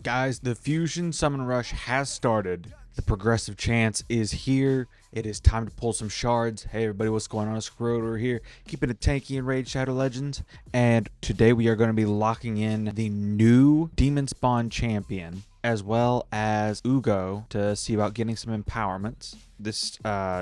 Guys, the Fusion Summon Rush has started. The progressive chance is here. It is time to pull some shards. Hey everybody, what's going on? It's Scroder here, keeping it tanky in Raid Shadow Legends. And today we are going to be locking in the new Demon Spawn champion, as well as Uugo, to see about getting some empowerments. This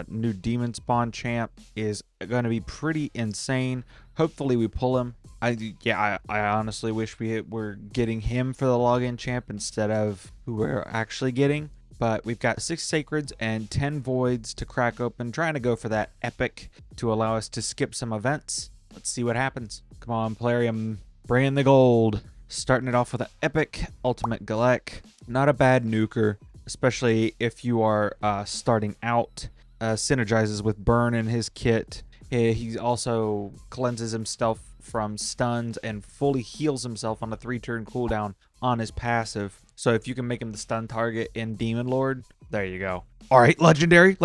new Demon Spawn champ is going to be pretty insane. Hopefully we pull him. I honestly wish we were getting him for the login champ instead of who we're actually getting. But we've got 6 Sacreds and 10 Voids to crack open, trying to go for that epic to allow us to skip some events. Let's see what happens. Come on, Plarium, bring in the gold. Starting it off with an epic Ultimate Galek. Not a bad nuker, especially if you are starting out. Synergizes with Burn in his kit. He also cleanses himself from stuns and fully heals himself on a 3-turn cooldown on his passive. So if you can make him the stun target in Demon Lord, there you go. All right, legendary.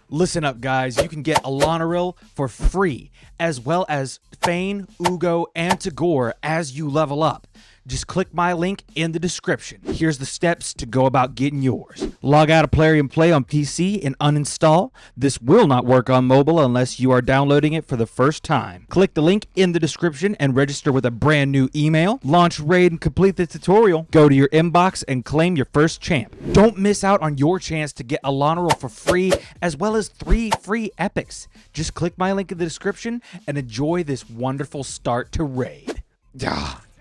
Listen up, guys. You can get Elenaril for free, as well as Fayne, Uugo, and Tagoar as you level up. Just click my link in the description. Here's the steps to go about getting yours. Log out of Plarium Play on PC and uninstall. This will not work on mobile unless you are downloading it for the first time. Click the link in the description and register with a brand new email. Launch Raid and complete the tutorial. Go to your inbox and claim your first champ. Don't miss out on your chance to get Elenaril for free, as well as 3 free epics. Just click my link in the description and enjoy this wonderful start to Raid.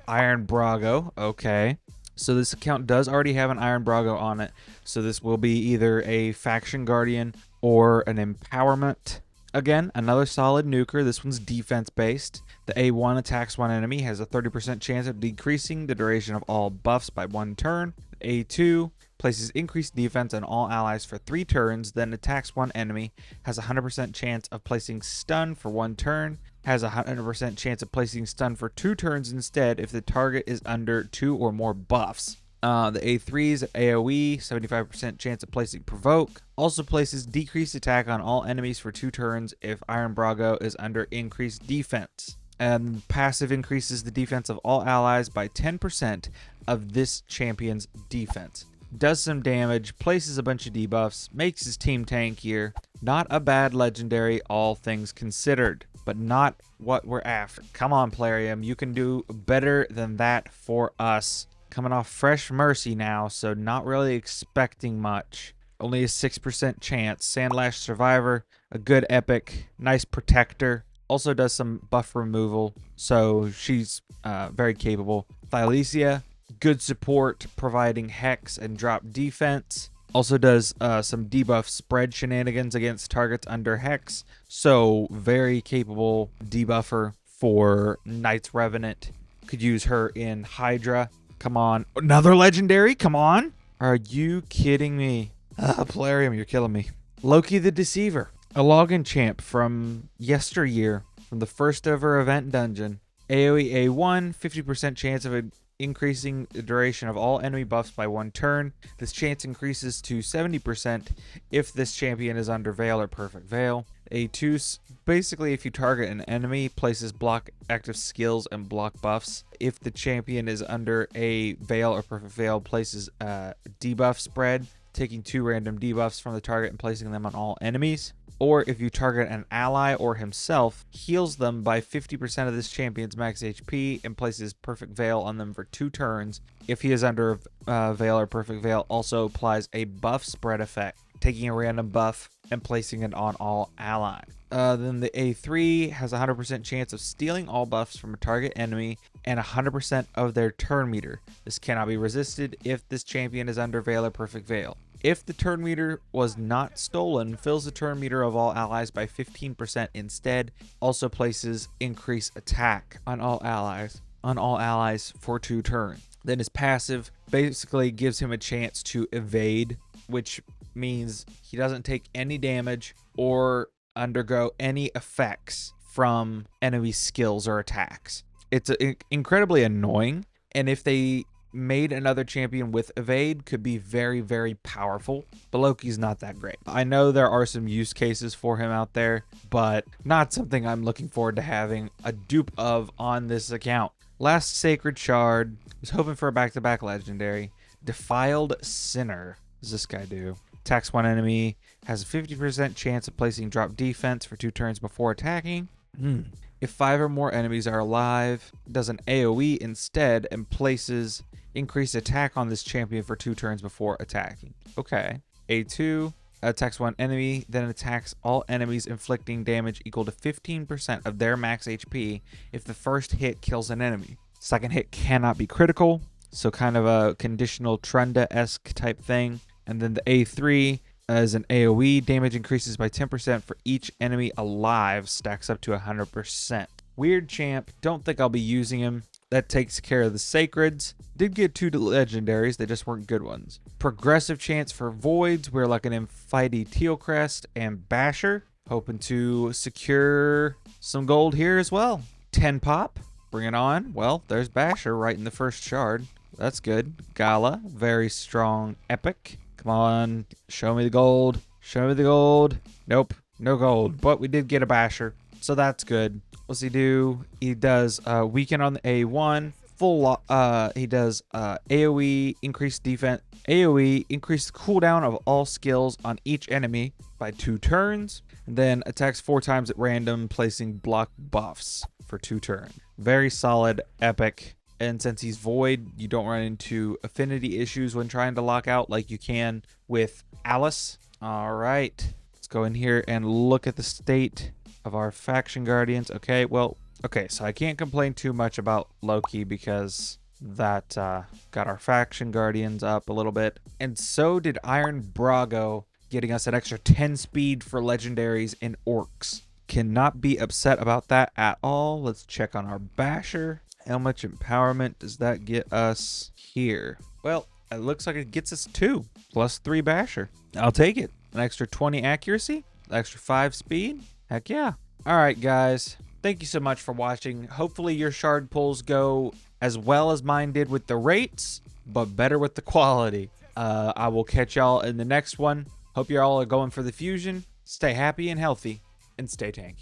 Iron Brago, okay. So this account does already have an Iron Brago on it. So this will be either a Faction Guardian or an Empowerment. Again, another solid nuker. This one's defense based. The A1 attacks one enemy, has a 30% chance of decreasing the duration of all buffs by 1 turn. The A2 places increased defense on all allies for 3 turns, then attacks one enemy, has a 100% chance of placing stun for 1 turn, has a 100% chance of placing stun for 2 turns instead if the target is under 2 or more buffs. The A3's AoE, 75% chance of placing Provoke. Also places decreased attack on all enemies for 2 turns if Iron Brago is under increased defense. And passive increases the defense of all allies by 10% of this champion's defense. Does some damage, places a bunch of debuffs, makes his team tankier. Not a bad legendary, all things considered, but not what we're after. Come on, Plarium, you can do better than that for us. Coming off Fresh Mercy now, so not really expecting much. Only a 6% chance. Sandlash Survivor, a good epic, nice protector. Also does some buff removal, so she's very capable. Thylesia, good support, providing Hex and drop defense. Also does some debuff spread shenanigans against targets under Hex, so very capable debuffer for Knight's Revenant. Could use her in Hydra. Come on, another legendary, come on. Are you kidding me? Plarium, you're killing me. Loki the Deceiver, a login champ from yesteryear, from the first ever event dungeon. AoE A1, 50% chance of increasing the duration of all enemy buffs by 1 turn. This chance increases to 70% if this champion is under Veil or Perfect Veil. A2, basically if you target an enemy, places block active skills and block buffs. If the champion is under a Veil or Perfect Veil, places debuff spread, taking 2 random debuffs from the target and placing them on all enemies. Or if you target an ally or himself, heals them by 50% of this champion's max HP and places Perfect Veil on them for 2 turns. If he is under Veil or Perfect Veil, also applies a buff spread effect, taking a random buff and placing it on all allies. Then the A3 has a 100% chance of stealing all buffs from a target enemy and 100% of their turn meter. This cannot be resisted if this champion is under Veil or Perfect Veil. If the turn meter was not stolen, fills the turn meter of all allies by 15% instead. Also places increased attack on all allies for 2 turns. Then his passive basically gives him a chance to evade, which means he doesn't take any damage or undergo any effects from enemy skills or attacks. It's incredibly annoying, and if they made another champion with evade, could be very, very powerful, but Loki's not that great. I know there are some use cases for him out there, but not something I'm looking forward to having a dupe of on this account. Last Sacred Shard. Was hoping for a back-to-back legendary. Defiled Sinner. What does this guy do? Attacks one enemy. Has a 50% chance of placing drop defense for 2 turns before attacking. If 5 or more enemies are alive, does an AoE instead and places increased attack on this champion for 2 turns before attacking. Okay. A2. Attacks one enemy, then attacks all enemies, inflicting damage equal to 15% of their max HP if the first hit kills an enemy. Second hit cannot be critical, so kind of a conditional Trunda-esque type thing. And then the A3 as an AoE, damage increases by 10% for each enemy alive, stacks up to 100%. Weird champ, don't think I'll be using him. That takes care of the sacreds. Did get 2 legendaries, they just weren't good ones. Progressive chance for voids. We're like an Infighty Tealcrest and Basher. Hoping to secure some gold here as well. 10 pop, bring it on. Well, there's Basher right in the first shard. That's good. Gala, very strong epic. Come on, show me the gold. Show me the gold. Nope, no gold, but we did get a Basher, so that's good. What's he do? He does weaken on the A1. He does AoE, increased defense. AoE, increase the cooldown of all skills on each enemy by 2 turns. And then attacks 4 times at random, placing block buffs for 2 turns. Very solid, epic. And since he's void, you don't run into affinity issues when trying to lock out like you can with Alice. All right, let's go in here and look at the state of our faction guardians. Okay, well, okay, so I can't complain too much about Loki because that got our faction guardians up a little bit. And so did Iron Brago, getting us an extra 10 speed for legendaries and orcs. Cannot be upset about that at all. Let's check on our Basher. How much empowerment does that get us here? Well, it looks like it gets us 2 plus 3 Basher. I'll take it. An extra 20 accuracy, extra 5 speed. Heck yeah. All right, guys. Thank you so much for watching. Hopefully your shard pulls go as well as mine did with the rates, but better with the quality. I will catch y'all in the next one. Hope you all are going for the fusion. Stay happy and healthy, and stay tanky.